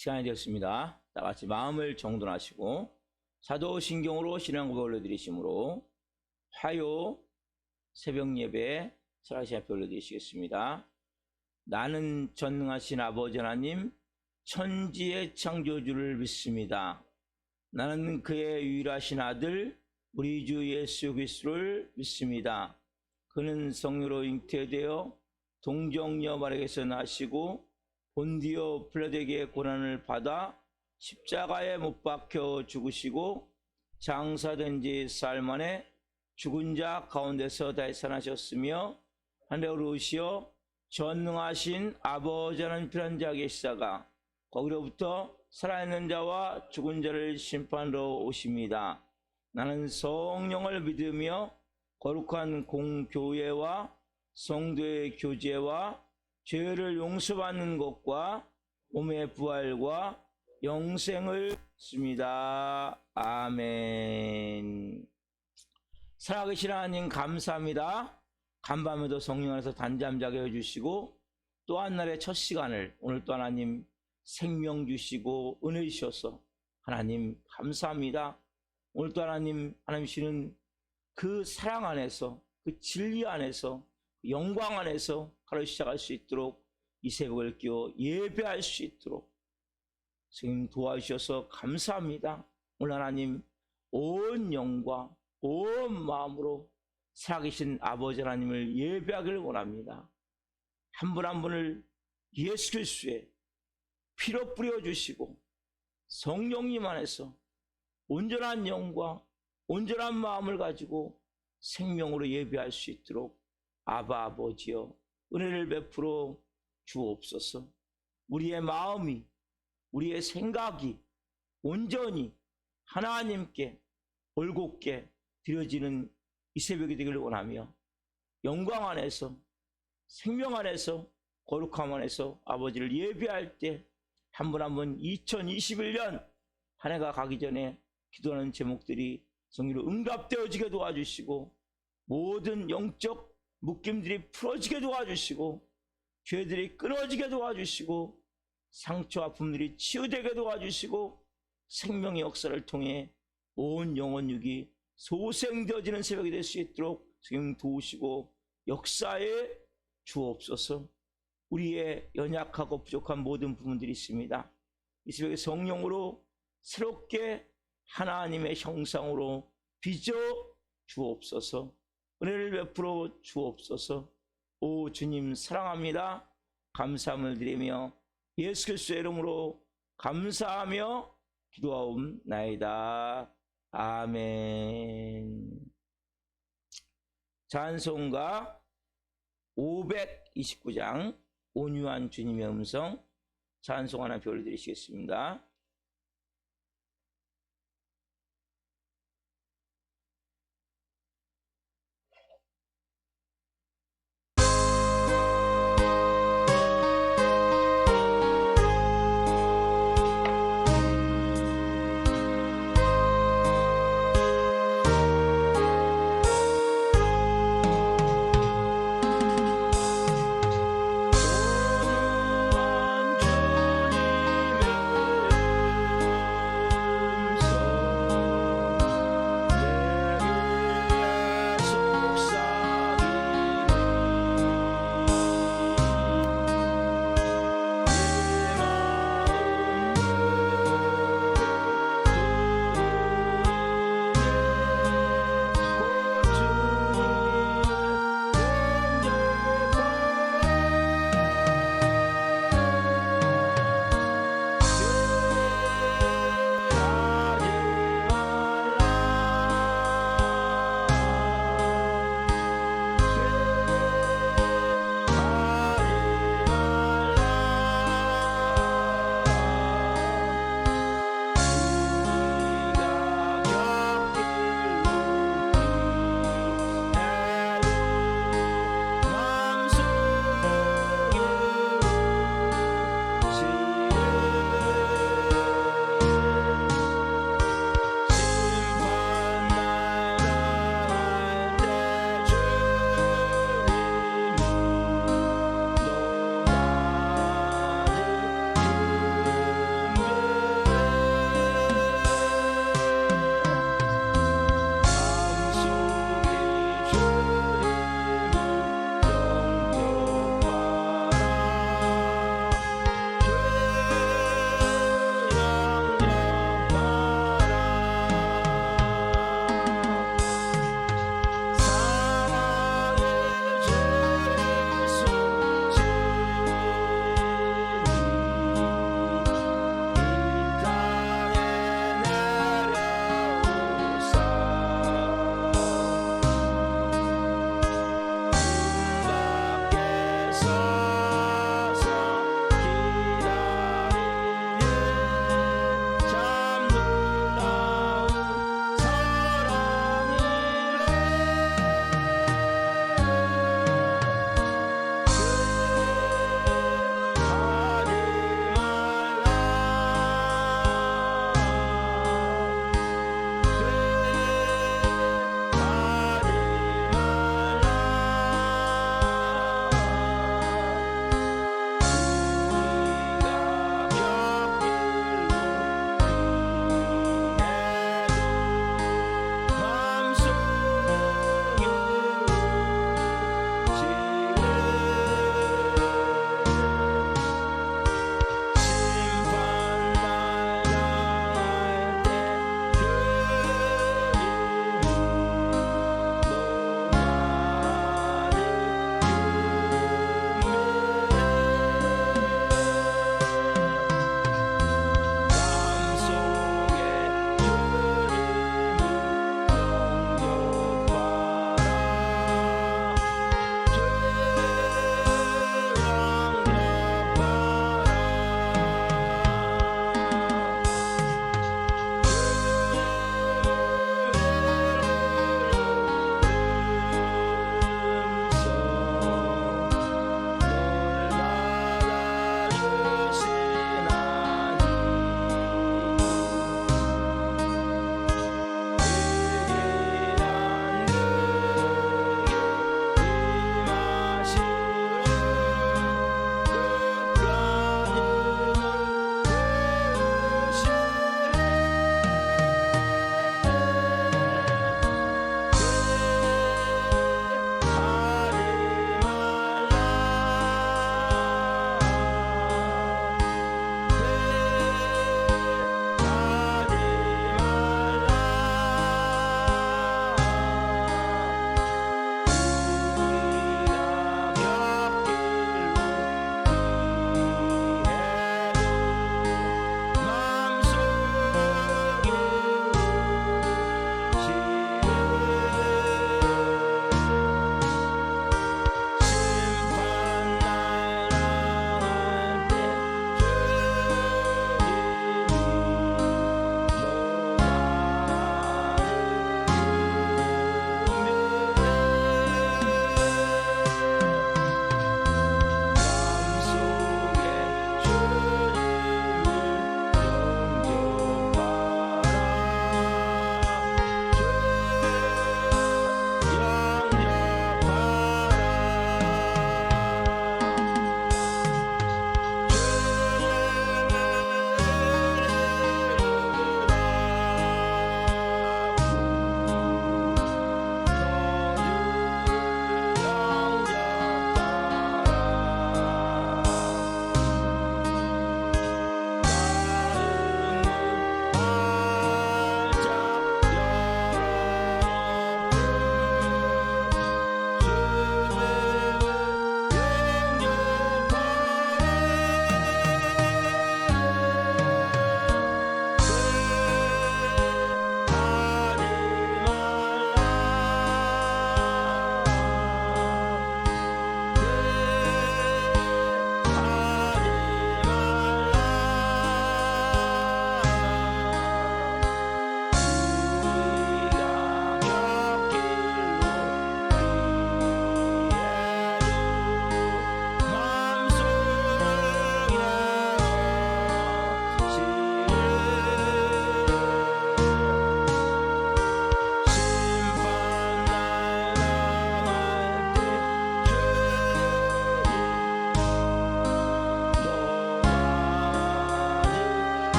시간이 되었습니다. 다 같이 마음을 정돈하시고 사도신경으로 신앙고백 올려드리심으로 화요 새벽 예배 설하시 앞에 올려드리시겠습니다. 나는 전능하신 아버지 하나님 천지의 창조주를 믿습니다. 나는 그의 유일하신 아들 우리 주 예수 그리스도를 믿습니다. 그는 성령으로 잉태되어 동정녀 마리아에게서 나시고 본디오 빌라도에게 고난을 받아 십자가에 못 박혀 죽으시고 장사된 지 사흘 만에 죽은 자 가운데서 다시 살아나셨으며 하늘로 오시어 전능하신 아버지 하나님 편한 자 계시다가 거기로부터 살아있는 자와 죽은 자를 심판하러 오십니다. 나는 성령을 믿으며 거룩한 공교회와 성도의 교제와 죄를 용서받는 것과 몸의 부활과 영생을 믿습니다. 아멘. 살아계신 하나님 감사합니다. 간밤에도 성령 안에서 단잠 자게 해주시고 또 한 날의 첫 시간을 오늘 또 하나님 생명 주시고 은혜 주셔서 하나님 감사합니다. 오늘 또 하나님 주시는 그 사랑 안에서 그 진리 안에서 그 영광 안에서 하루 시작할 수 있도록 이 새벽을 끼워 예배할 수 있도록 선생님 도와주셔서 감사합니다. 오늘 하나님 온 영과 온 마음으로 살아계신 아버지 하나님을 예배하기를 원합니다. 한 분 한 분을 예수 그리스도의 피로 뿌려주시고 성령님 안에서 온전한 영과 온전한 마음을 가지고 생명으로 예배할 수 있도록 아바 아버지여 은혜를 베풀어 주옵소서. 우리의 마음이 우리의 생각이 온전히 하나님께 올곧게 드려지는 이 새벽이 되기를 원하며 영광 안에서 생명 안에서 거룩함 안에서 아버지를 예배할 때 한 분 한 분 2021년 한 해가 가기 전에 기도하는 제목들이 성령으로 응답되어지게 도와주시고 모든 영적 묶임들이 풀어지게 도와주시고 죄들이 끊어지게 도와주시고 상처 아픔들이 치유되게 도와주시고 생명의 역사를 통해 온 영혼 육이 소생되어지는 새벽이 될 수 있도록 성령 도우시고 역사에 주옵소서. 우리의 연약하고 부족한 모든 부분들이 있습니다. 이 새벽에 성령으로 새롭게 하나님의 형상으로 빚어 주옵소서. 은혜를 베풀어 주옵소서. 오 주님 사랑합니다. 감사함을 드리며 예수 그리스도의 이름으로 감사하며 기도하옵나이다. 아멘. 찬송가 529장 온유한 주님의 음성 찬송 하나 올려드리시겠습니다.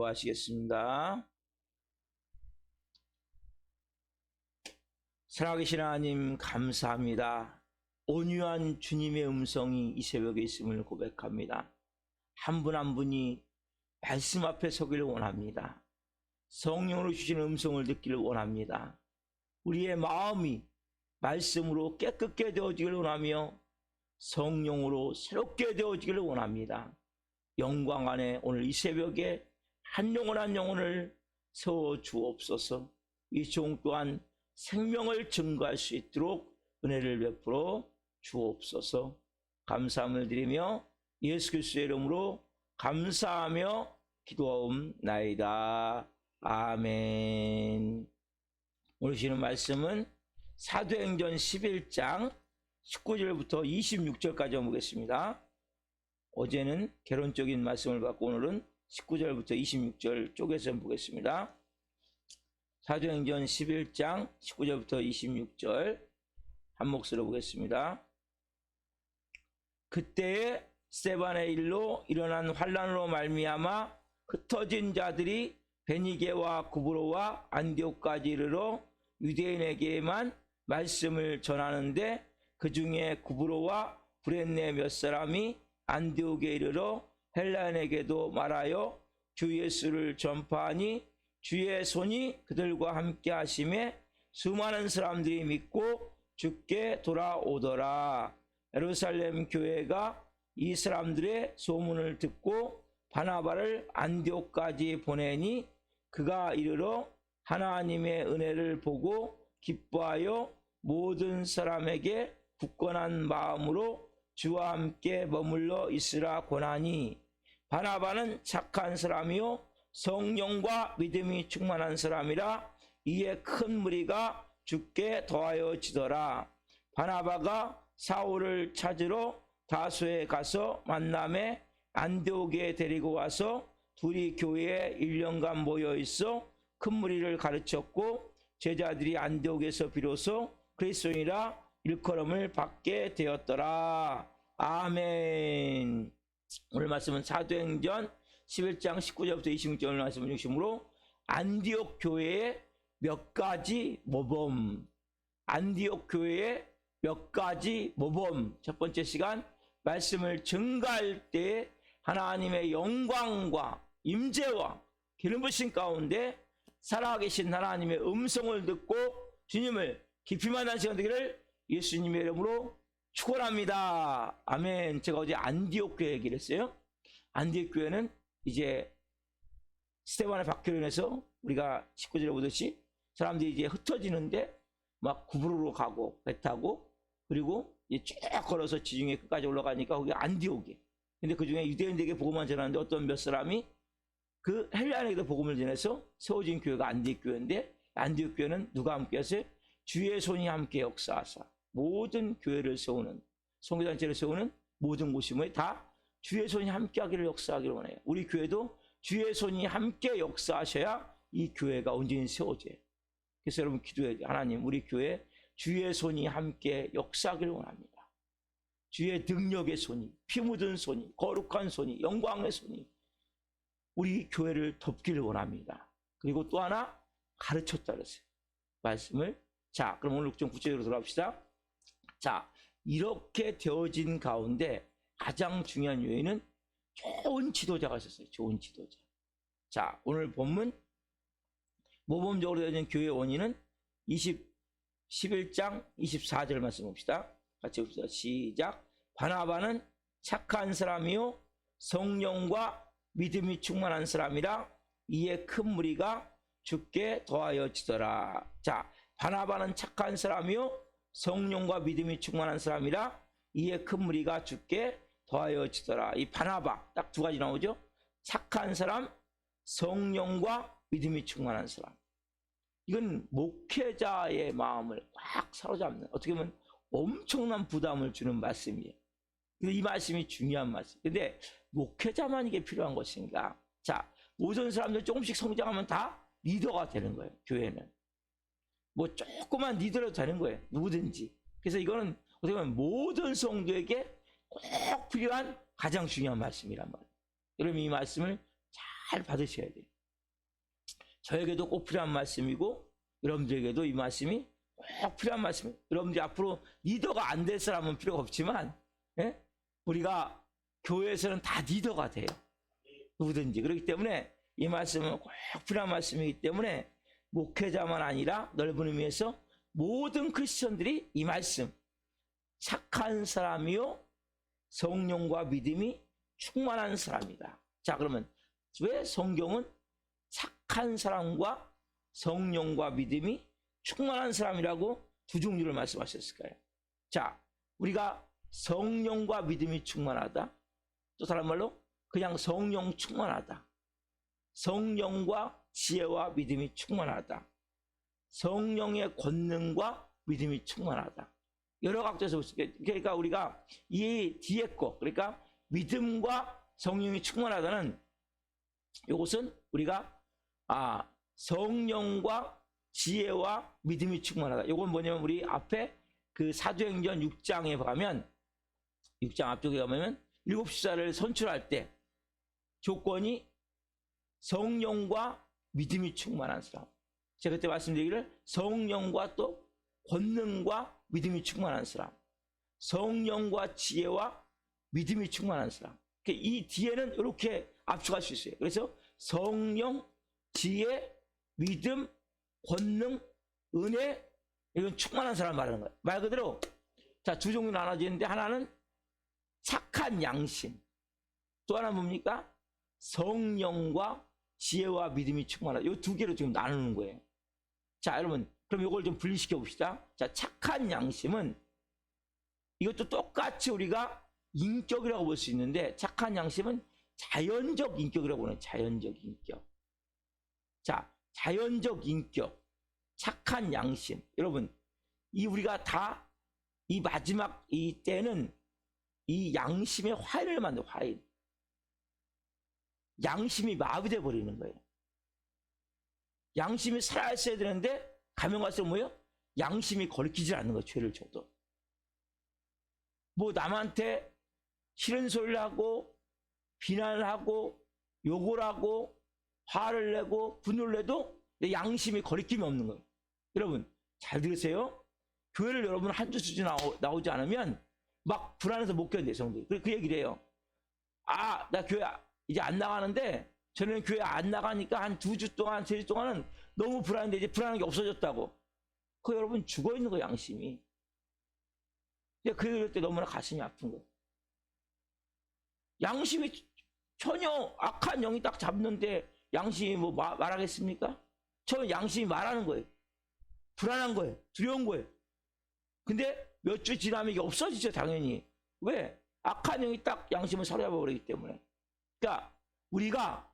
기도하시겠습니다. 살아계신 하나님 감사합니다. 온유한 주님의 음성이 이 새벽에 있음을 고백합니다. 한 분 한 분이 말씀 앞에 서기를 원합니다. 성령으로 주시는 음성을 듣기를 원합니다. 우리의 마음이 말씀으로 깨끗게 되어지기를 원하며 성령으로 새롭게 되어지기를 원합니다. 영광 안에 오늘 이 새벽에 한 영혼 한 영혼을 세워 주옵소서. 이 종 또한 생명을 증거할 수 있도록 은혜를 베풀어 주옵소서. 감사함을 드리며 예수 그리스도의 이름으로 감사하며 기도하옵나이다. 아멘. 오늘 주시는 말씀은 사도행전 11장 19절부터 26절까지 보겠습니다. 어제는 개론적인 말씀을 받고 오늘은 19절부터 26절 쪼개서 보겠습니다. 사도행전 11장 19절부터 26절 한 목소리로 보겠습니다. 그때에 스데반의 일로 일어난 환난으로 말미암아 흩어진 자들이 베니게와 구브로와 안디옥까지 이르러 유대인에게만 말씀을 전하는데 그 중에 구브로와 브렛네 몇 사람이 안디옥에 이르러 헬라인에게도 말하여 주 예수를 전파하니 주의 손이 그들과 함께 하심에 수많은 사람들이 믿고 주께 돌아오더라. 예루살렘 교회가 이 사람들의 소문을 듣고 바나바를 안디옥까지 보내니 그가 이르러 하나님의 은혜를 보고 기뻐하여 모든 사람에게 굳건한 마음으로 주와 함께 머물러 있으라 권하니 바나바는 착한 사람이요 성령과 믿음이 충만한 사람이라 이에 큰 무리가 주께 더하여 지더라. 바나바가 사울을 찾으러 다소에 가서 만남에 안디옥에 데리고 와서 둘이 교회에 1년간 모여 있어 큰 무리를 가르쳤고 제자들이 안디옥에서 비로소 그리스도인이라 일컬음을 받게 되었더라. 아멘. 오늘 말씀은 사도행전 11장 19절부터 26절 말씀을 중심으로 안디옥 교회의 몇 가지 모범, 안디옥 교회의 몇 가지 모범. 첫 번째 시간 말씀을 증가할 때 하나님의 영광과 임재와 기름 부으심 가운데 살아계신 하나님의 음성을 듣고 주님을 깊이 만난 시간 되기를 예수님의 이름으로 축원합니다. 아멘. 제가 어제 안디옥 교회 얘기를 했어요. 안디옥 교회는 이제 스데반의 박해로 인해서 우리가 19절에 보듯이 사람들이 이제 흩어지는데 막 구브로로 가고 배 타고 그리고 이제 쭉 걸어서 지중해 끝까지 올라가니까 거기 안디옥이에요. 근데 그 중에 유대인들에게 복음만 전하는데 어떤 몇 사람이 그 헬라인에게도 복음을 전해서 세워진 교회가 안디옥 교회인데 안디옥 교회는 누가 함께 했어요? 주의 손이 함께 역사하사 모든 교회를 세우는 선교단체를 세우는 모든 곳이 뭐예요? 다 주의 손이 함께 하기를 역사하기를 원해요. 우리 교회도 주의 손이 함께 역사하셔야 이 교회가 온전히 세워져요. 그래서 여러분 기도해야 돼요. 하나님 우리 교회 주의 손이 함께 역사하기를 원합니다. 주의 능력의 손이, 피 묻은 손이, 거룩한 손이, 영광의 손이 우리 교회를 덮기를 원합니다. 그리고 또 하나 가르쳤다 그랬어요. 말씀을. 자, 그럼 오늘 좀 구체적으로 돌아봅시다. 자, 이렇게 되어진 가운데 가장 중요한 요인은 좋은 지도자가 있었어요. 좋은 지도자. 자, 오늘 본문 모범적으로 되어진 교회의 원인은 11장 24절 말씀 봅시다. 같이 봅시다. 시작. 바나바는 착한 사람이요 성령과 믿음이 충만한 사람이라 이에 큰 무리가 주께 더하여 지더라. 자, 바나바는 착한 사람이요 성령과 믿음이 충만한 사람이라 이에 큰 무리가 주께 더하여 지더라. 이 바나바 딱 두 가지 나오죠. 착한 사람, 성령과 믿음이 충만한 사람. 이건 목회자의 마음을 확 사로잡는, 어떻게 보면 엄청난 부담을 주는 말씀이에요. 이 말씀이 중요한 말씀. 근데 목회자만 이게 필요한 것인가? 자, 모든 사람들 조금씩 성장하면 다 리더가 되는 거예요. 교회는 뭐 조그만 리더라도 되는 거예요. 누구든지. 그래서 이거는 어떻게 보면 모든 성도에게 꼭 필요한 가장 중요한 말씀이란 말이에요. 여러분 이 말씀을 잘 받으셔야 돼요. 저에게도 꼭 필요한 말씀이고 여러분들에게도 이 말씀이 꼭 필요한 말씀이에요. 여러분들이 앞으로 리더가 안 될 사람은 필요가 없지만 예? 우리가 교회에서는 다 리더가 돼요. 누구든지. 그렇기 때문에 이 말씀은 꼭 필요한 말씀이기 때문에 목회자만 아니라 넓은 의미에서 모든 크리스천들이 이 말씀, 착한 사람이요 성령과 믿음이 충만한 사람이다. 자, 그러면 왜 성경은 착한 사람과 성령과 믿음이 충만한 사람이라고 두 종류를 말씀하셨을까요? 자, 우리가 성령과 믿음이 충만하다. 또 다른 말로 그냥 성령 충만하다. 성령과 지혜와 믿음이 충만하다. 성령의 권능과 믿음이 충만하다. 여러 각도에서 볼 수 있어요. 그러니까 우리가 이 뒤에 거, 그러니까 믿음과 성령이 충만하다는 이것은 우리가 성령과 지혜와 믿음이 충만하다. 이건 뭐냐면 우리 앞에 그 사도행전 6장에 가면 6장 앞쪽에 가면 7지사를 선출할 때 조건이 성령과 믿음이 충만한 사람. 제가 그때 말씀드리기를 성령과 또 권능과 믿음이 충만한 사람, 성령과 지혜와 믿음이 충만한 사람. 이 뒤에는 이렇게 압축할 수 있어요. 그래서 성령, 지혜, 믿음, 권능, 은혜, 이건 충만한 사람 말하는 거예요. 말 그대로 자, 두 종류 나눠지는데 하나는 착한 양심, 또 하나는 뭡니까? 성령과 지혜와 믿음이 충만하다. 이 두 개로 지금 나누는 거예요. 자, 여러분, 그럼 이걸 좀 분리시켜 봅시다. 자, 착한 양심은 이것도 똑같이 우리가 인격이라고 볼 수 있는데, 착한 양심은 자연적 인격이라고 보는 자연적 인격. 자, 자연적 인격, 착한 양심. 여러분, 이 우리가 다 이 마지막 이 때는 이 양심의 화해를 만들어, 화해. 양심이 마비돼 버리는 거예요. 양심이 살아있어야 되는데 가면 갈수록 뭐예요? 양심이 거리키질 않는 거예요. 죄를 져도. 뭐 남한테 싫은 소리를 하고 비난을 하고 욕을 하고 화를 내고 분노를 내도 내 양심이 거리낌이 없는 거예요. 여러분 잘 들으세요. 교회를 여러분 한 주 수준 나오지 않으면 막 불안해서 못 견뎌요. 성도들. 그 얘기를 해요. 나 교회 이제 안 나가는데 저는 교회 안 나가니까 한 2주 동안 3주 동안은 너무 불안한데 이제 불안한 게 없어졌다고. 그 여러분 죽어 있는 거 양심이. 그 얘기할 때 너무나 가슴이 아픈 거예요. 양심이 전혀 악한 영이 딱 잡는데 양심이 뭐 말하겠습니까? 처음 양심이 말하는 거예요. 불안한 거예요. 두려운 거예요. 근데 몇 주 지나면 이게 없어지죠, 당연히. 왜? 악한 영이 딱 양심을 사로잡아 버리기 때문에. 그러니까 우리가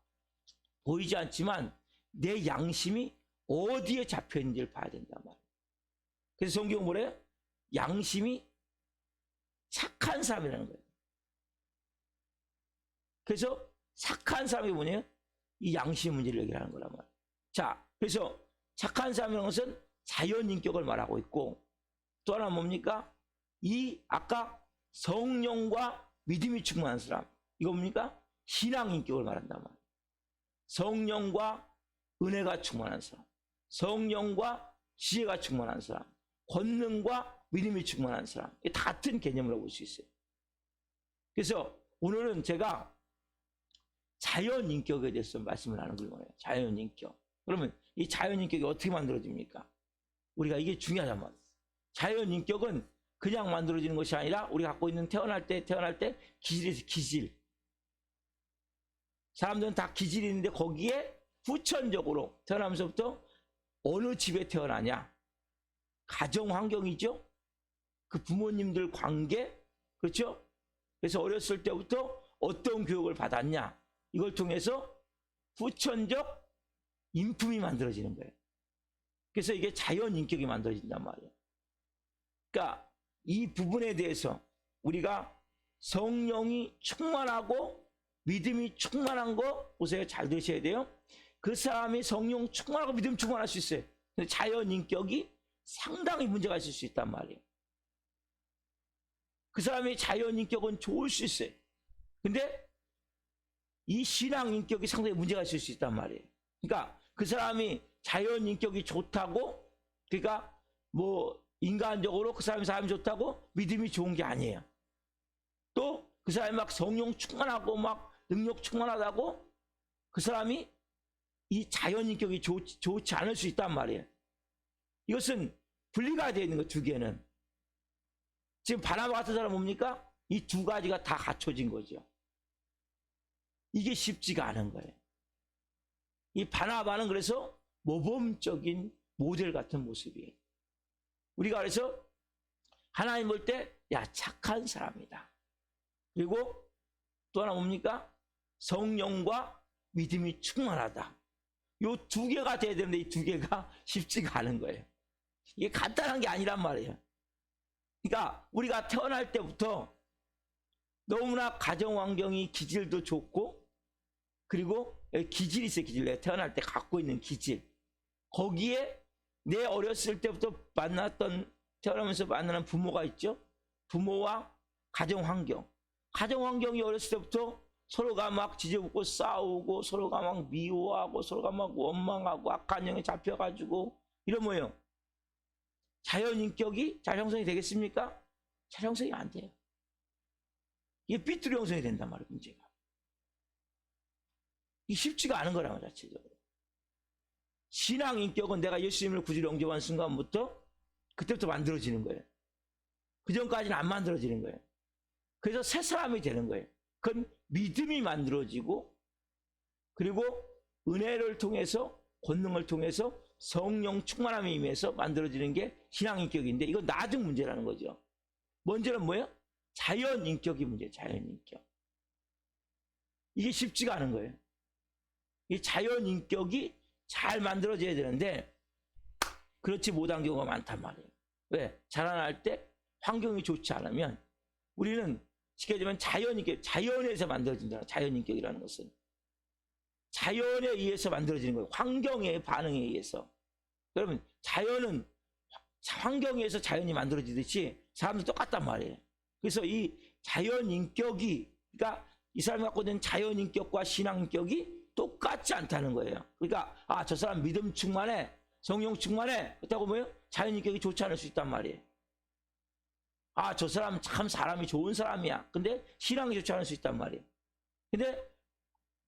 보이지 않지만 내 양심이 어디에 잡혀 있는지를 봐야 된단 말이에요. 그래서 성경은 뭐래요? 양심이 착한 사람이라는 거예요. 그래서 착한 사람이 뭐냐면 이 양심 문제를 얘기하는 거란 말이에요. 자, 그래서 착한 사람이라는 것은 자연 인격을 말하고 있고 또 하나 뭡니까? 이 아까 성령과 믿음이 충만한 사람. 이거 뭡니까? 신앙 인격을 말한단 말이에요. 성령과 은혜가 충만한 사람, 성령과 지혜가 충만한 사람, 권능과 믿음이 충만한 사람. 다 같은 개념으로 볼 수 있어요. 그래서 오늘은 제가 자연 인격에 대해서 말씀을 하는 걸 원해요. 자연 인격. 그러면 이 자연 인격이 어떻게 만들어집니까? 우리가 이게 중요하단 말이에요. 자연 인격은 그냥 만들어지는 것이 아니라 우리가 갖고 있는 태어날 때 기질에서 기질. 사람들은 다 기질이 있는데 거기에 후천적으로 태어나면서부터 어느 집에 태어나냐. 가정 환경이죠. 그 부모님들 관계. 그렇죠? 그래서 어렸을 때부터 어떤 교육을 받았냐. 이걸 통해서 후천적 인품이 만들어지는 거예요. 그래서 이게 자연 인격이 만들어진단 말이에요. 그러니까 이 부분에 대해서 우리가 성령이 충만하고 믿음이 충만한 거 보세요. 잘 들으셔야 돼요. 그 사람이 성령 충만하고 믿음 충만할 수 있어요. 근데 자연 인격이 상당히 문제가 있을 수 있단 말이에요. 그 사람의 자연 인격은 좋을 수 있어요. 근데 이 신앙 인격이 상당히 문제가 있을 수 있단 말이에요. 그러니까 그 사람이 자연 인격이 좋다고, 그러니까 뭐 인간적으로 그 사람이 좋다고 믿음이 좋은 게 아니에요. 또 그 사람이 막 성령 충만하고 막 능력 충만하다고 그 사람이 이 자연 인격이 좋지 않을 수 있단 말이에요. 이것은 분리가 되어 있는 거, 두 개는. 지금 바나바 같은 사람 뭡니까? 이 두 가지가 다 갖춰진 거죠. 이게 쉽지가 않은 거예요. 이 바나바는 그래서 모범적인 모델 같은 모습이에요. 우리가 그래서 하나님 볼 때, 야, 착한 사람이다. 그리고 또 하나 뭡니까? 성령과 믿음이 충만하다. 요 두 개가 돼야 되는데 이 두 개가 쉽지가 않은 거예요. 이게 간단한 게 아니란 말이에요. 그러니까 우리가 태어날 때부터 너무나 가정 환경이 기질도 좋고, 그리고 기질이 있어요. 기질. 내가 태어날 때 갖고 있는 기질. 거기에 내 어렸을 때부터 태어나면서 만나는 부모가 있죠. 부모와 가정 환경. 가정 환경이 어렸을 때부터 서로가 막 지져붙고 싸우고, 서로가 막 미워하고, 서로가 막 원망하고, 악한 영에 잡혀가지고, 이런 뭐예요? 자연 인격이 잘 형성이 되겠습니까? 잘 형성이 안 돼요. 이게 삐뚤이 형성이 된단 말이에요, 문제가. 이게 쉽지가 않은 거라고, 자체적으로. 신앙 인격은 내가 예수님을 구주로 영접한 순간부터 그때부터 만들어지는 거예요. 그 전까지는 안 만들어지는 거예요. 그래서 새 사람이 되는 거예요. 그건 믿음이 만들어지고, 그리고 은혜를 통해서, 권능을 통해서 성령 충만함에 임해서 만들어지는 게 신앙 인격인데, 이건 나중 문제라는 거죠. 먼저는 뭐예요? 자연 인격이 문제예요. 자연 인격. 이게 쉽지가 않은 거예요. 이 자연 인격이 잘 만들어져야 되는데 그렇지 못한 경우가 많단 말이에요. 왜? 자라날 때 환경이 좋지 않으면, 우리는 쉽게 얘기하면 자연인격, 자연에서 만들어진다. 자연인격이라는 것은 자연에 의해서 만들어지는 거예요. 환경의 반응에 의해서. 여러분, 자연은 환경에 의해서 자연이 만들어지듯이 사람도 똑같단 말이에요. 그래서 이 자연인격이, 그러니까 이 사람이 갖고 있는 자연인격과 신앙인격이 똑같지 않다는 거예요. 그러니까 아, 저 사람 믿음 충만해, 성령 충만해, 그렇다고 뭐예요? 자연인격이 좋지 않을 수 있단 말이에요. 아, 저 사람 참 사람이 좋은 사람이야. 근데 신앙이 좋지 않을 수 있단 말이에요. 근데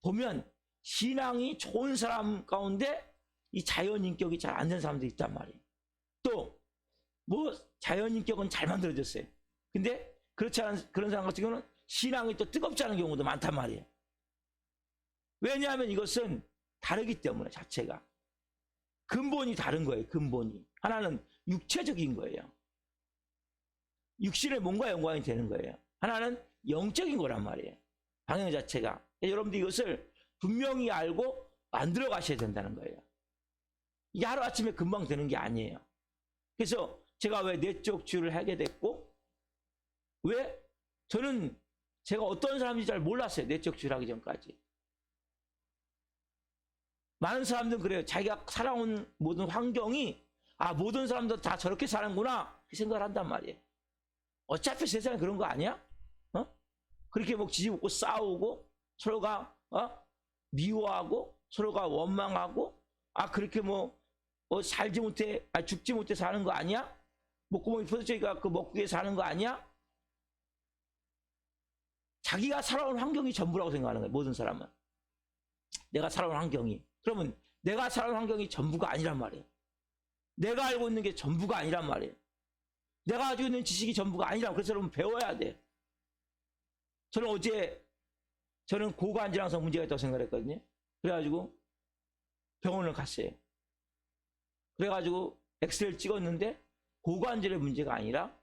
보면 신앙이 좋은 사람 가운데 이 자연인격이 잘 안 된 사람도 있단 말이에요. 또 뭐 자연인격은 잘 만들어졌어요. 근데 그렇지 않은 그런 사람 같은 경우는 신앙이 또 뜨겁지 않은 경우도 많단 말이에요. 왜냐하면 이것은 다르기 때문에, 자체가 근본이 다른 거예요. 근본이 하나는 육체적인 거예요. 육신의 몸과 연관이 되는 거예요. 하나는 영적인 거란 말이에요. 방향 자체가. 여러분들 이것을 분명히 알고 만들어 가셔야 된다는 거예요. 이게 하루아침에 금방 되는 게 아니에요. 그래서 제가 왜 내적 치유를 하게 됐고, 왜 저는 제가 어떤 사람인지 잘 몰랐어요. 내적 치유를 하기 전까지. 많은 사람들은 그래요. 자기가 살아온 모든 환경이, 아, 모든 사람들 다 저렇게 사는구나, 그 생각을 한단 말이에요. 어차피 세상에 그런 거 아니야? 그렇게 뭐 지지붙고 싸우고, 서로가 미워하고, 서로가 원망하고, 아, 그렇게 살지 못해, 죽지 못해 사는 거 아니야? 목구멍이 터져니까 그 먹기 위해 사는 거 아니야? 자기가 살아온 환경이 전부라고 생각하는 거예요. 모든 사람은. 내가 살아온 환경이. 그러면 내가 살아온 환경이 전부가 아니란 말이에요. 내가 알고 있는 게 전부가 아니란 말이에요. 내가 가지고 있는 지식이 전부가 아니라. 그래서 여러분 배워야 돼. 저는 고관절항성 문제가 있다고 생각했거든요. 그래가지고 병원을 갔어요. 그래가지고 엑스레이를 찍었는데 고관절의 문제가 아니라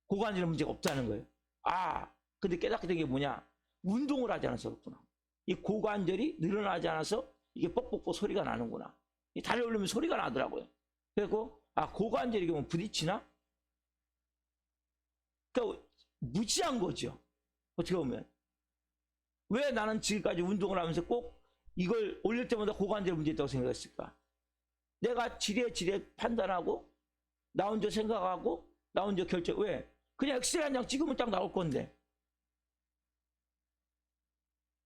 고관절의 문제가 없다는 거예요. 아, 근데 깨닫게 된 게 뭐냐? 운동을 하지 않아서 그렇구나. 이 고관절이 늘어나지 않아서 이게 뻑뻑뻑 소리가 나는구나. 이 다리 올리면 소리가 나더라고요. 그리고 아, 고관절이 뭐 부딪히나? 그러니까 무지한 거죠. 어떻게 보면. 왜 나는 지금까지 운동을 하면서 꼭 이걸 올릴 때마다 고관절 문제 있다고 생각했을까? 내가 지레 판단하고 나 혼자 생각하고 나 혼자 결정. 왜? 그냥 엑스레이 한 장 찍으면 딱 나올 건데,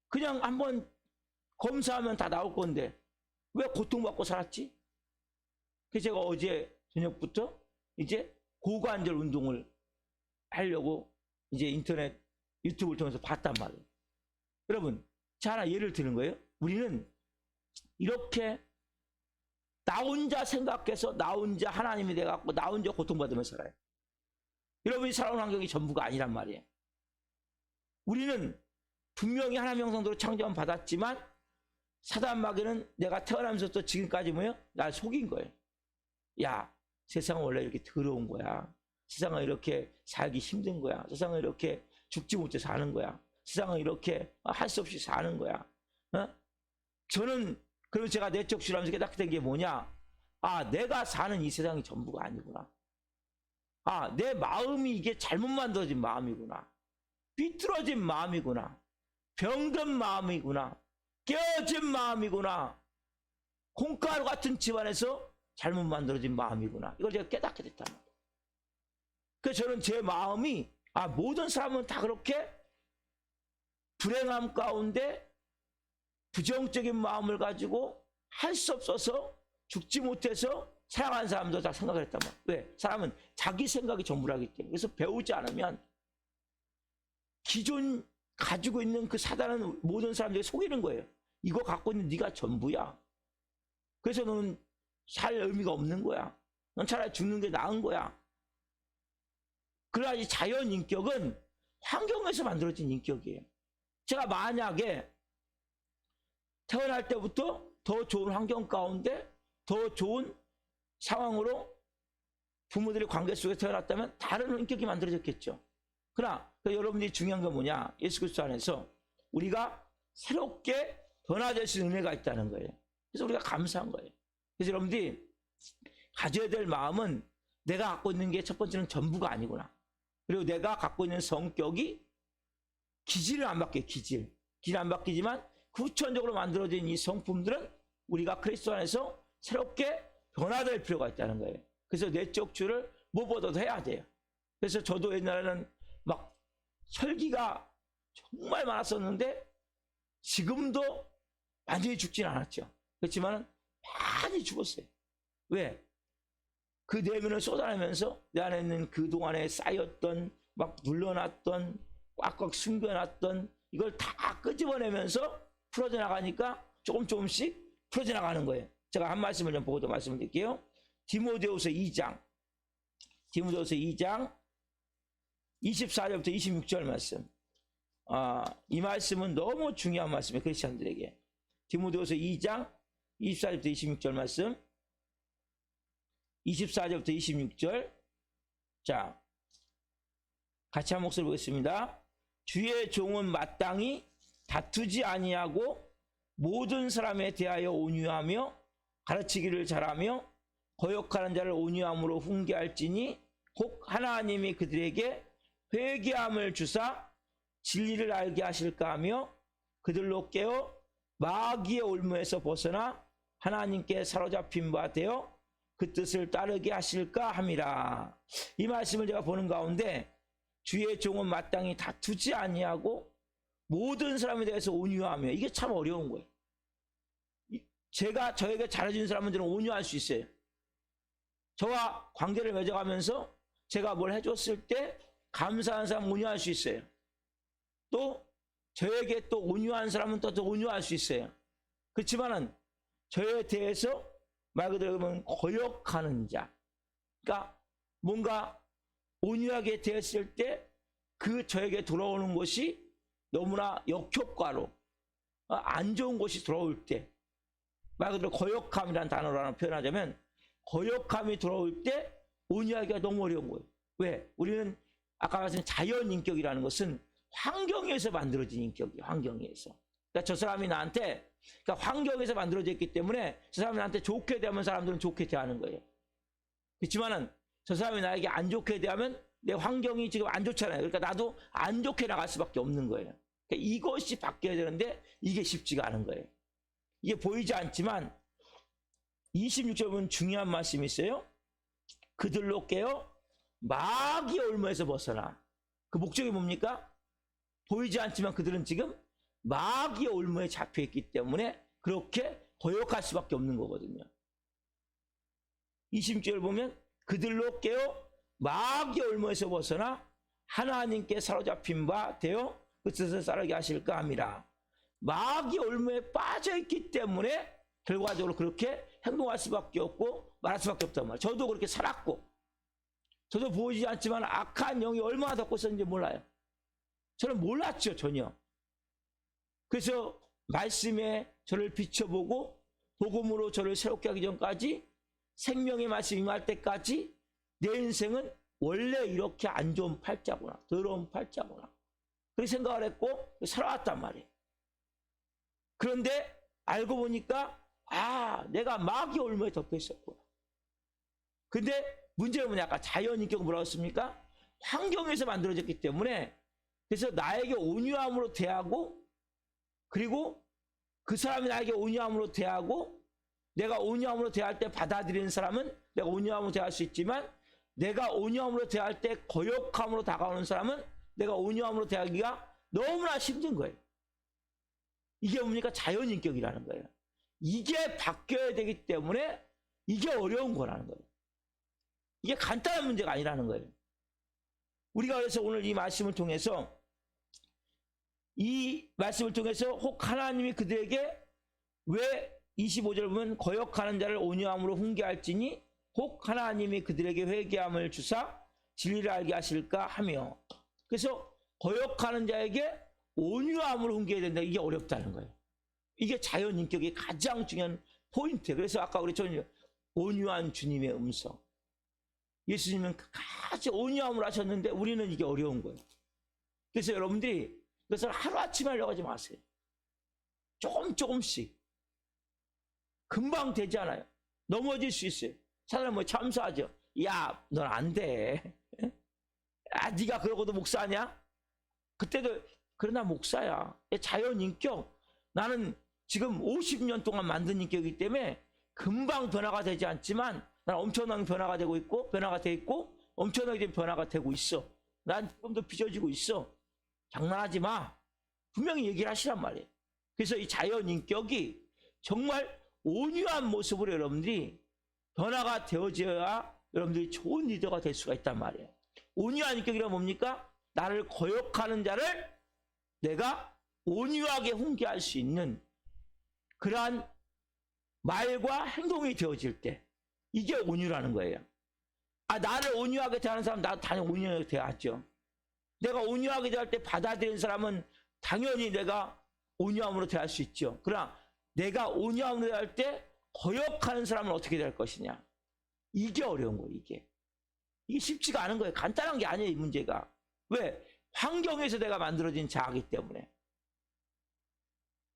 그냥 한번 검사하면 다 나올 건데, 왜 고통받고 살았지? 그래서 제가 어제 저녁부터 이제 고관절 운동을 하려고 이제 인터넷 유튜브를 통해서 봤단 말이에요. 여러분, 자, 하나 예를 드는 거예요. 우리는 이렇게 나 혼자 생각해서 나 혼자 하나님이 돼갖고 나 혼자 고통받으면서 살아요. 여러분이 살아온 환경이 전부가 아니란 말이에요. 우리는 분명히 하나님 형상대로 창조함 받았지만 사단 마귀는 내가 태어나면서부터 지금까지 뭐예요? 날 속인 거예요. 야, 세상은 원래 이렇게 더러운 거야. 세상은 이렇게 살기 힘든 거야. 세상은 이렇게 죽지 못해 사는 거야. 세상은 이렇게 할 수 없이 사는 거야. 어? 저는 그럼 제가 내적 실험에서 깨닫게 된 게 뭐냐? 아, 내가 사는 이 세상이 전부가 아니구나. 아, 내 마음이 이게 잘못 만들어진 마음이구나. 비뚤어진 마음이구나. 병든 마음이구나. 깨어진 마음이구나. 콩가루 같은 집안에서 잘못 만들어진 마음이구나. 이걸 제가 깨닫게 됐단 말이에요. 그래서 저는 제 마음이 모든 사람은 다 그렇게 불행함 가운데 부정적인 마음을 가지고 할 수 없어서 죽지 못해서 사랑하는 사람도 다 생각을 했단 말이에요. 왜? 사람은 자기 생각이 전부라기 때문에. 그래서 배우지 않으면 기존 가지고 있는 그 사단은 모든 사람들이 속이는 거예요. 이거 갖고 있는 네가 전부야. 그래서 너는 살 의미가 없는 거야. 넌 차라리 죽는 게 나은 거야. 그러나 이 자연 인격은 환경에서 만들어진 인격이에요. 제가 만약에 태어날 때부터 더 좋은 환경 가운데 더 좋은 상황으로 부모들의 관계 속에 태어났다면 다른 인격이 만들어졌겠죠. 그러나 여러분들이 중요한 건 뭐냐? 예수 그리스도 안에서 우리가 새롭게 변화될 수 있는 은혜가 있다는 거예요. 그래서 우리가 감사한 거예요. 그래서 여러분들이 가져야 될 마음은 내가 갖고 있는 게 첫 번째는 전부가 아니구나. 그리고 내가 갖고 있는 성격이 기질을 안 바뀌어요. 기질 안 바뀌지만 후천적으로 만들어진 이 성품들은 우리가 그리스도 안에서 새롭게 변화될 필요가 있다는 거예요. 그래서 내적 주를 무엇보다도 해야 돼요. 그래서 저도 옛날에는 막 혈기가 정말 많았었는데 지금도 완전히 죽지는 않았죠. 그렇지만 많이 죽었어요. 왜? 그 내면을 쏟아내면서 내 안에 있는 그동안에 쌓였던 막 눌러놨던 꽉꽉 숨겨놨던 이걸 다 끄집어내면서 풀어져 나가니까 조금씩 풀어져 나가는 거예요. 제가 한 말씀을 좀 보고 또 말씀을 드릴게요. 디모데후서 2장 24절부터 26절 말씀. 이 말씀은 너무 중요한 말씀이에요. 크리스찬들에게. 디모데후서 2장 24절부터 26절 말씀. 24절부터 26절. 자, 같이 한 목소리 보겠습니다. 주의 종은 마땅히 다투지 아니하고 모든 사람에 대하여 온유하며 가르치기를 잘하며 거역하는 자를 온유함으로 훈계할지니 혹 하나님이 그들에게 회개함을 주사 진리를 알게 하실까 하며 그들로 깨어 마귀의 올무에서 벗어나 하나님께 사로잡힌 바 되어 그 뜻을 따르게 하실까 함이라. 이 말씀을 제가 보는 가운데 주의 종은 마땅히 다투지 아니하고 모든 사람에 대해서 온유하며, 이게 참 어려운 거예요. 제가 저에게 잘해준 사람은 저는 온유할 수 있어요. 저와 관계를 맺어가면서 제가 뭘 해줬을 때 감사한 사람 온유할 수 있어요. 또 저에게 또 온유한 사람은 또 온유할 수 있어요. 그렇지만은 저에 대해서 말 그대로 보면 거역하는 자, 그러니까 뭔가 온유하게 대했을 때 그 저에게 돌아오는 것이 너무나 역효과로 안 좋은 것이 돌아올 때, 말 그대로 거역함이라는 단어로 하나 표현하자면 거역함이 돌아올 때 온유하기가 너무 어려운 거예요. 왜? 우리는 아까 말씀드린 자연 인격이라는 것은 환경에서 만들어진 인격이에요. 환경에서. 그러니까 저 사람이 나한테, 그러니까 환경에서 만들어졌기 때문에 저 사람이 나한테 좋게 대하면 사람들은 좋게 대하는 거예요. 그렇지만은 저 사람이 나에게 안 좋게 대하면 내 환경이 지금 안 좋잖아요. 그러니까 나도 안 좋게 나갈 수밖에 없는 거예요. 그러니까 이것이 바뀌어야 되는데 이게 쉽지가 않은 거예요. 이게 보이지 않지만 26절 보면 중요한 말씀이 있어요. 그들로 깨어 마귀의 올무에서 벗어나. 그 목적이 뭡니까? 보이지 않지만 그들은 지금 마귀의 올무에 잡혀있기 때문에 그렇게 거역할 수밖에 없는 거거든요. 20절 보면 그들로 깨어 마귀 올무에서 벗어나 하나님께 사로잡힌 바 되어 그 뜻을 따르게 하실까 함이라. 마귀 올무에 빠져있기 때문에 결과적으로 그렇게 행동할 수밖에 없고 말할 수밖에 없단 말이에요. 저도 그렇게 살았고, 저도 보이지 않지만 악한 영이 얼마나 덮고 있었는지 몰라요. 저는 몰랐죠, 전혀. 그래서 말씀에 저를 비춰보고 복음으로 저를 새롭게 하기 전까지, 생명의 말씀 임할 때까지 내 인생은 원래 이렇게 안 좋은 팔자구나, 더러운 팔자구나, 그렇게 생각을 했고 살아왔단 말이에요. 그런데 알고 보니까 내가 마귀 올무에 덮여 있었구나. 근데 문제는 뭐냐, 아까 자연인격은 뭐라고 했습니까? 환경에서 만들어졌기 때문에, 그래서 나에게 온유함으로 대하고, 그리고 그 사람이 나에게 온유함으로 대하고, 내가 온유함으로 대할 때 받아들이는 사람은 내가 온유함으로 대할 수 있지만, 내가 온유함으로 대할 때 거역함으로 다가오는 사람은 내가 온유함으로 대하기가 너무나 힘든 거예요. 이게 뭡니까? 자연인격이라는 거예요. 이게 바뀌어야 되기 때문에 이게 어려운 거라는 거예요. 이게 간단한 문제가 아니라는 거예요. 우리가 그래서 오늘 이 말씀을 통해서 혹 하나님이 그들에게 왜 25절 보면 거역하는 자를 온유함으로 훈계할지니 혹 하나님이 그들에게 회개함을 주사 진리를 알게 하실까 하며, 그래서 거역하는 자에게 온유함으로 훈계해야 된다. 이게 어렵다는 거예요. 이게 자연인격의 가장 중요한 포인트예요. 그래서 아까 우리 저는 온유한 주님의 음성, 예수님은 같이 온유함으로 하셨는데 우리는 이게 어려운 거예요. 그래서 여러분들이 이것을 하루아침에 하려고 하지 마세요. 조금씩. 금방 되지 않아요. 넘어질 수 있어요. 사람은 뭐 참사하죠. 야, 넌 안 돼. 네가 그러고도 목사냐? 그때도 그러나 목사야. 자연인격. 나는 지금 50년 동안 만든 인격이기 때문에 금방 변화가 되지 않지만 난 엄청난 변화가 되고 있고, 변화가 돼 있고, 엄청나게 변화가 되고 있어. 난 좀 더 빚어지고 있어. 장난하지 마. 분명히 얘기를 하시란 말이에요. 그래서 이 자연인격이 정말 온유한 모습으로 여러분들이 변화가 되어져야 여러분들이 좋은 리더가 될 수가 있단 말이에요. 온유한 인격이란 뭡니까? 나를 거역하는 자를 내가 온유하게 훈계할 수 있는 그러한 말과 행동이 되어질 때, 이게 온유라는 거예요. 나를 온유하게 대하는 사람, 나도 당연히 온유하게 대하죠. 내가 온유하게 대할 때 받아들이는 사람은 당연히 내가 온유함으로 대할 수 있죠. 그러나 내가 온유함으로 대할 때 거역하는 사람은 어떻게 될 것이냐, 이게 어려운 거예요. 이게 쉽지가 않은 거예요. 간단한 게 아니에요, 이 문제가. 왜? 환경에서 내가 만들어진 자아이기 때문에.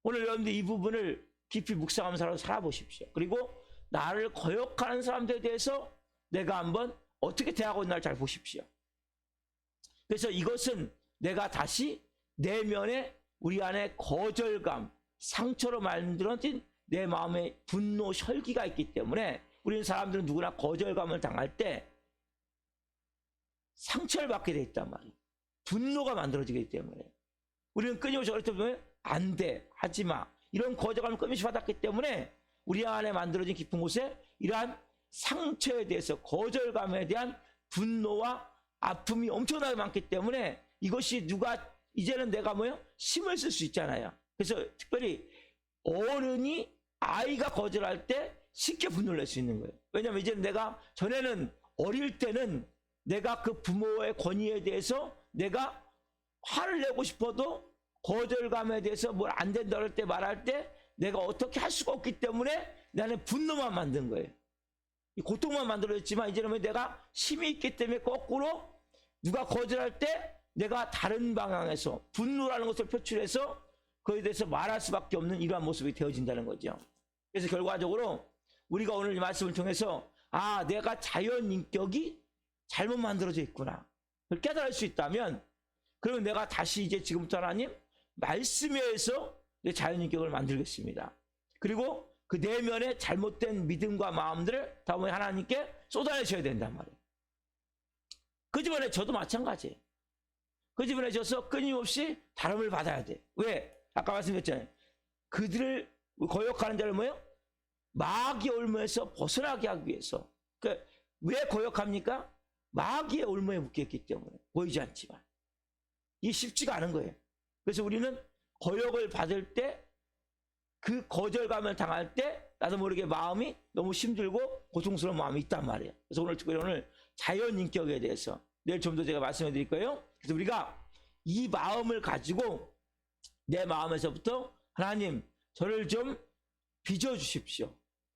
오늘 여러분들 이 부분을 깊이 묵상하면서 살아보십시오. 그리고 나를 거역하는 사람들에 대해서 내가 한번 어떻게 대하고 있나를 잘 보십시오. 그래서 이것은 내가 다시 내면에 우리 안에 거절감, 상처로 만들어진 내 마음의 분노, 혈기가 있기 때문에 우리는 사람들은 누구나 거절감을 당할 때 상처를 받게 돼 있단 말이에요. 분노가 만들어지기 때문에 우리는 끊임없이 어릴 때 보면 안 돼, 하지 마, 이런 거절감을 끊임없이 받았기 때문에 우리 안에 만들어진 깊은 곳에 이러한 상처에 대해서, 거절감에 대한 분노와 아픔이 엄청나게 많기 때문에 이것이 이제는 내가 힘을 쓸 수 있잖아요. 그래서 특별히 어른이 아이가 거절할 때 쉽게 분노를 낼 수 있는 거예요. 왜냐하면 이제는 내가, 전에는 어릴 때는 내가 그 부모의 권위에 대해서 내가 화를 내고 싶어도 거절감에 대해서 뭘 안 된다 할 때, 말할 때 내가 어떻게 할 수가 없기 때문에 나는 분노만 만든 거예요. 이 고통만 만들어졌지만 이제는 내가 힘이 있기 때문에 거꾸로 누가 거절할 때 내가 다른 방향에서 분노라는 것을 표출해서 그에 대해서 말할 수밖에 없는 이러한 모습이 되어진다는 거죠. 그래서 결과적으로 우리가 오늘 이 말씀을 통해서 내가 자연인격이 잘못 만들어져 있구나, 그걸 깨달을 수 있다면, 그러면 내가 다시 이제 지금부터 하나님 말씀에 의해서 내 자연인격을 만들겠습니다. 그리고 그 내면의 잘못된 믿음과 마음들을 다음에 하나님께 쏟아내셔야 된단 말이에요. 그 집안에 저도 마찬가지예요. 그 집안에 져서 끊임없이 다름을 받아야 돼. 왜? 아까 말씀드렸잖아요. 그들을 거역하는 자를 마귀의 올무에서 벗어나게 하기 위해서. 그러니까 왜 거역합니까? 마귀의 올무에 묶였기 때문에. 보이지 않지만 이게 쉽지가 않은 거예요. 그래서 우리는 거역을 받을 때, 그 거절감을 당할 때 나도 모르게 마음이 너무 힘들고 고통스러운 마음이 있단 말이에요. 그래서 특별히 오늘 자연인격에 대해서 내일 좀 더 제가 말씀해 드릴 거예요. 그래서 우리가 이 마음을 가지고 내 마음에서부터 하나님 저를 좀 빚어주십시오.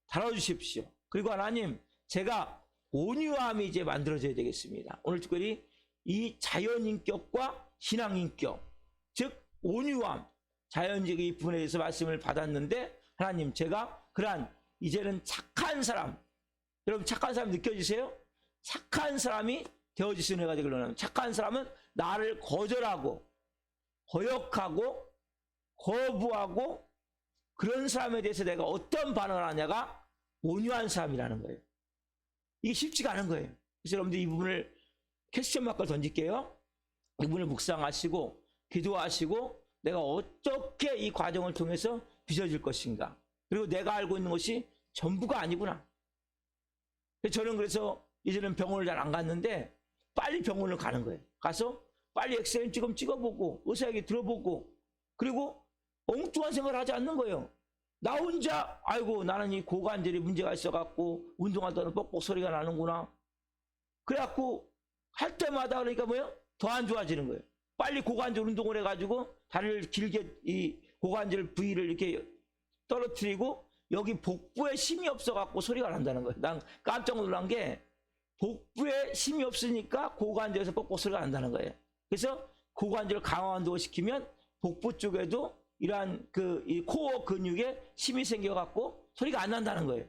다뤄주십시오. 그리고 하나님 제가 온유함이 이제 만들어져야 되겠습니다. 오늘 특별히 이 자연인격과 신앙인격, 즉 온유함, 자연적인 이 부분에 대해서 말씀을 받았는데, 하나님 제가 그러한 이제는 착한 사람, 여러분 착한 사람 느껴지세요? 착한 사람이 되어지시는 해가 되기를 원합니다. 착한 사람은 나를 거절하고 거역하고 거부하고 그런 사람에 대해서 내가 어떤 반응을 하냐가 온유한 사람이라는 거예요. 이게 쉽지가 않은 거예요. 그래서 여러분들 이 부분을 퀘스천 마크를 던질게요. 이 부분을 묵상하시고 기도하시고 내가 어떻게 이 과정을 통해서 빚어질 것인가, 그리고 내가 알고 있는 것이 전부가 아니구나. 저는 그래서 이제는 병원을 잘 안 갔는데 빨리 병원을 가는 거예요. 가서 빨리 엑스레이 지금 찍어보고 의사에게 들어보고, 그리고 엉뚱한 생각을 하지 않는 거예요. 나 혼자 아이고 나는 이 고관절에 문제가 있어갖고 운동하다가 뻑뻑 소리가 나는구나. 그래갖고 할 때마다 그러니까 뭐예요? 더 안 좋아지는 거예요. 빨리 고관절 운동을 해가지고 다리를 길게 이 고관절 부위를 이렇게 떨어뜨리고 여기 복부에 힘이 없어갖고 소리가 난다는 거예요. 난 깜짝 놀란 게 복부에 힘이 없으니까 고관절에서 뻑뻑 소리가 난다는 거예요. 그래서 고관절을 강화 운동을 시키면 복부 쪽에도 이러한 이 코어 근육에 힘이 생겨갖고 소리가 안 난다는 거예요.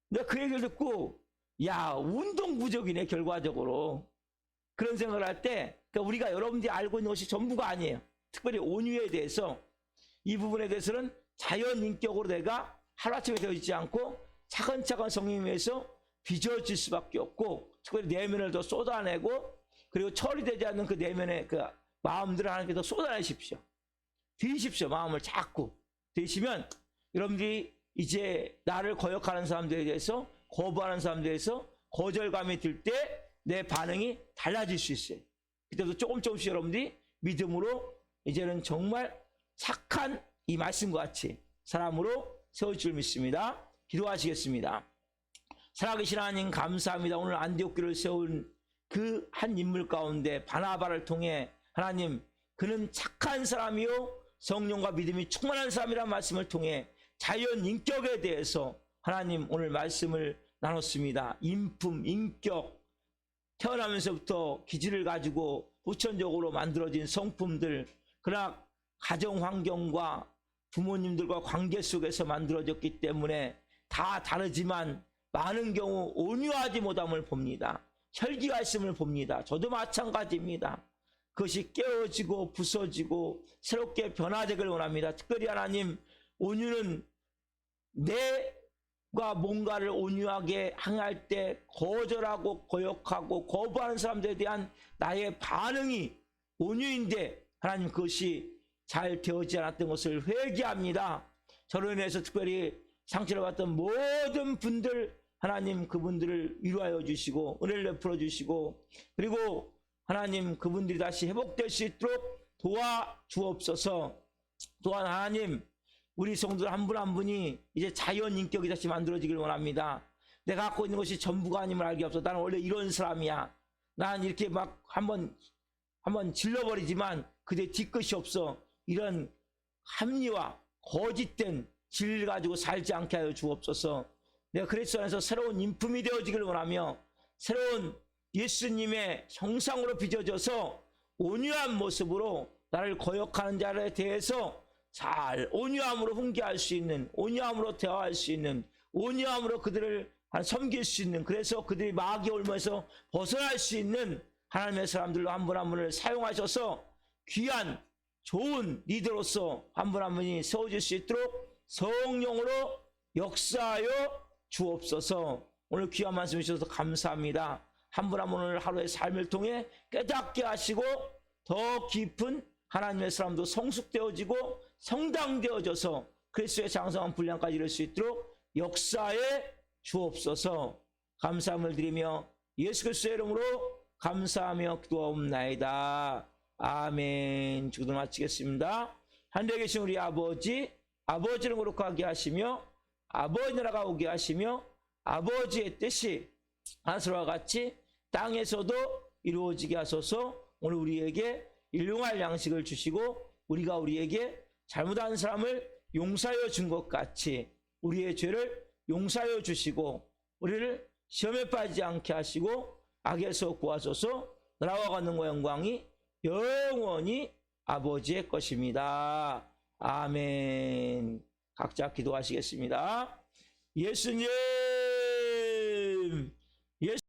내가 그 얘기를 듣고 야 운동 부족이네 결과적으로. 그런 생각을 할 때 그러니까 우리가 여러분들이 알고 있는 것이 전부가 아니에요. 특별히 온유에 대해서 이 부분에 대해서는 자연인격으로 내가 하루아침에 되어 있지 않고 차근차근 성령님에서 빚어질 수밖에 없고, 특별히 내면을 더 쏟아내고 그리고 처리되지 않는 그 내면의 그 마음들을 하나님께서 쏟아내십시오. 드리십시오. 마음을 자꾸 드리시면 여러분들이 이제 나를 거역하는 사람들에 대해서, 거부하는 사람들에 대해서 거절감이 들 때 내 반응이 달라질 수 있어요. 그때부터 조금씩 여러분들이 믿음으로 이제는 정말 착한 이 말씀과 같이 사람으로 세울 줄 믿습니다. 기도하시겠습니다. 살아계신 하나님 감사합니다. 오늘 안디옥 교회를 세운 그 한 인물 가운데 바나바를 통해 하나님 그는 착한 사람이요 성령과 믿음이 충만한 사람이라는 말씀을 통해 자연 인격에 대해서 하나님 오늘 말씀을 나눴습니다. 인품, 인격, 태어나면서부터 기질을 가지고 후천적으로 만들어진 성품들, 그러나 가정 환경과 부모님들과 관계 속에서 만들어졌기 때문에 다 다르지만 많은 경우 온유하지 못함을 봅니다. 혈기가 있음을 봅니다. 저도 마찬가지입니다. 그것이 깨어지고 부서지고 새롭게 변화되길 원합니다. 특별히 하나님, 온유는 내가 뭔가를 온유하게 항할 때 거절하고 거역하고 거부하는 사람들에 대한 나의 반응이 온유인데 하나님 그것이 잘 되어지지 않았던 것을 회개합니다. 저로 인해서 특별히 상처를 받던 모든 분들 하나님 그분들을 위로하여 주시고 은혜를 베풀어 주시고, 그리고 하나님 그분들이 다시 회복될 수 있도록 도와주옵소서. 또한 하나님 우리 성도들 한 분 한 분이 이제 자연 인격이 다시 만들어지길 원합니다. 내가 갖고 있는 것이 전부가 아님을 알게 없어. 나는 원래 이런 사람이야. 나는 이렇게 막 한번 질러버리지만 그대 뒤끝이 없어. 이런 합리화 거짓된 진리를 가지고 살지 않게 하여 주옵소서. 내가 그리스도 안에서 새로운 인품이 되어지길 원하며 새로운 예수님의 형상으로 빚어져서 온유한 모습으로 나를 거역하는 자에 대해서 잘 온유함으로 훈계할 수 있는, 온유함으로 대화할 수 있는, 온유함으로 그들을 섬길 수 있는, 그래서 그들이 마귀의 올무에서 벗어날 수 있는 하나님의 사람들로 한 분 한 분을 사용하셔서 귀한 좋은 리더로서 한 분 한 분이 세워질 수 있도록 성령으로 역사하여 주옵소서. 오늘 귀한 말씀 주셔서 감사합니다. 한 분 한 분을 하루의 삶을 통해 깨닫게 하시고 더 깊은 하나님의 사람도 성숙되어지고 성당되어져서 그리스도의 장성한 분량까지 이룰 수 있도록 역사에 주옵소서. 감사함을 드리며 예수 그리스도의 이름으로 감사하며 기도하옵나이다. 아멘. 주기도 마치겠습니다. 하늘에 계신 우리 아버지, 아버지를 거룩하게 하시며 아버지 나라가 오게 하시며 아버지의 뜻이 하늘과 같이 땅에서도 이루어지게 하소서. 오늘 우리에게 일용할 양식을 주시고 우리가 우리에게 잘못한 사람을 용서하여 준 것 같이 우리의 죄를 용서하여 주시고 우리를 시험에 빠지지 않게 하시고 악에서 구하소서. 나라와 권능과 영광이 영원히 아버지의 것입니다. 아멘. 각자 기도하시겠습니다. 예수님, 예수